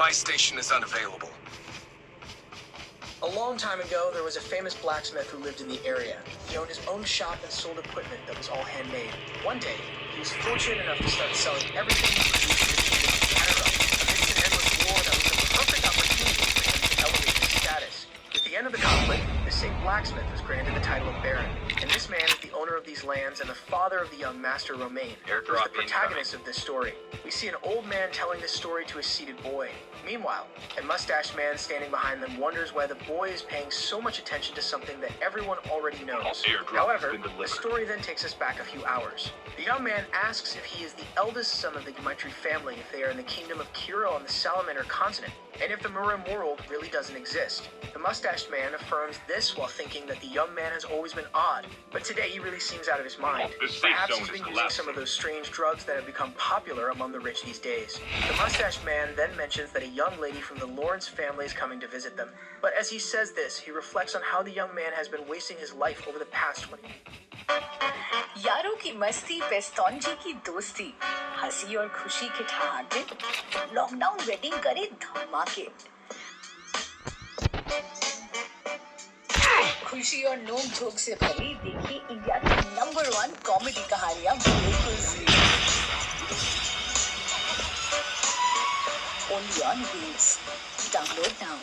buy station is unavailable. A long time ago, there was a famous blacksmith who lived in the area. He owned his own shop and sold equipment that was all handmade. One day, he was fortunate enough to start selling everything he produced to the kingdom of Canada. Amidst an endless war, that was the perfect opportunity for him to elevate his status. With the end of the conflict, the same blacksmith was granted the title of Baron. And this man is the owner of these lands and the father of the young master Romain, who is the protagonist of this story. We see an old man telling this story to a seated boy. Meanwhile, a mustached man standing behind them wonders why the boy is paying so much attention to something that everyone already knows. However, the story then takes us back a few hours. The young man asks if he is the eldest son of the Dmitri family, if they are in the kingdom of Kiro on the Salamander continent, and if the Mirim world really doesn't exist. The mustached man affirms this while thinking that the young man has always been odd, but today he really seems out of his mind. Perhaps he's been using some of those strange drugs that have become popular among the rich these days. The mustached man then mentions that a young lady from the Lawrence family is coming to visit them, but as he says this, he reflects on how the young man has been wasting his life over the past 20 years. यारों की मस्ती पेस्तौंजी की दोस्ती हंसी और खुशी के ठहाके लॉकडाउन वेडिंग करे धमाके खुशी और नोक झोंक से भरी देखिए इंडिया की नंबर 1 कॉमेडी कहानियां बिल्कुल free only on wheels download now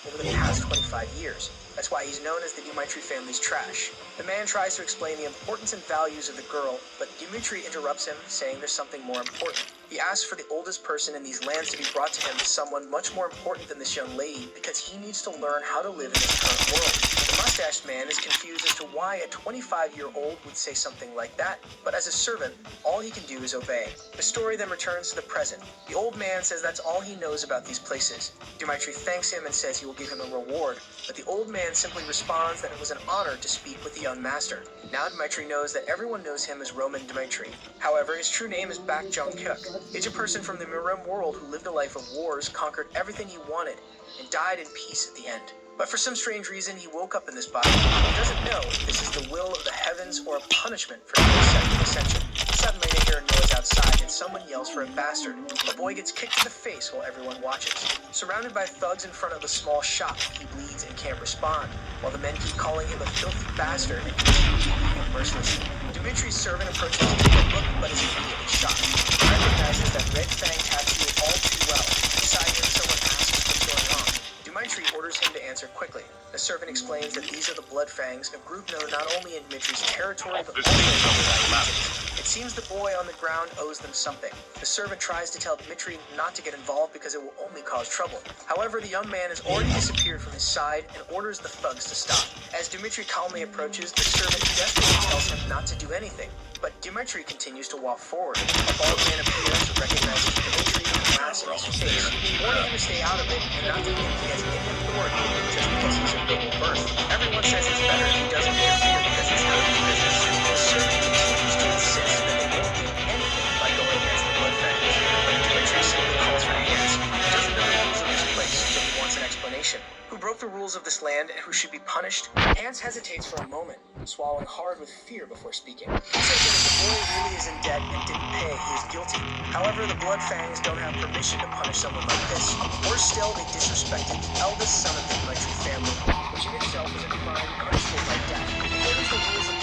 Over the past 25 years. That's why he's known as the Dmitri family's trash. The man tries to explain the importance and values of the girl, but Dmitri interrupts him, saying there's something more important. He asks for the oldest person in these lands to be brought to him, someone much more important than this young lady, because he needs to learn how to live in this current world. The mustached man is confused as to why a 25-year-old would say something like that, but as a servant, all he can do is obey. The story then returns to the present. The old man says that's all he knows about these places. Dmitri thanks him and says he will give him a reward, but the old man simply responds that it was an honor to speak with the young master. Now Dmitri knows that everyone knows him as Roman Dmitri. However, his true name is Bak Jong-kyuk. He's a person from the Mirim world who lived a life of wars, conquered everything he wanted, and died in peace at the end. But for some strange reason, he woke up in this body. He doesn't know if this is the will of the heavens or a punishment for his second ascension. Suddenly they hear a noise outside and someone yells for a bastard. The boy gets kicked in the face while everyone watches. Surrounded by thugs in front of a small shop, he bleeds and can't respond, while the men keep calling him a filthy bastard and continue beating him mercilessly. Dmitri's servant approaches to take a look, but is immediately shot. He recognizes that red fang tattoo all too well. Beside him, someone asks what's going on. Dmitri orders him to answer quickly. The servant explains that these are the Blood Fangs, a group known not only in Dmitri's territory but also in other regions. It seems the boy on the ground owes them something. The servant tries to tell Dmitri not to get involved because it will only cause trouble. However, the young man has already disappeared from his side and orders the thugs to stop. As Dmitri calmly approaches, the servant desperately tells him not to do anything. But Dmitri continues to walk forward. A bald man appears, recognizes Dmitri, and laughs in his face, warning him to stay out of it and not to think he has any authority just because he's of noble birth. Everyone says it's better if he doesn't interfere because it's not his business. The servant continues to insist that they won't gain anything by going against the Blood Fangs. But Dmitri simply calls for hands. He doesn't know the rules of this place, so he wants an explanation. Who broke the rules of this land and who should be punished? Hans hesitates for a moment, swallowing hard with fear before speaking. He says that if the boy really is in debt and didn't pay, he is guilty. However, the Blood Fangs don't have permission to punish someone like this. Worse still, they disrespected the eldest son of the Dmitri family, which in itself is a crime punishable by death. According to the rules of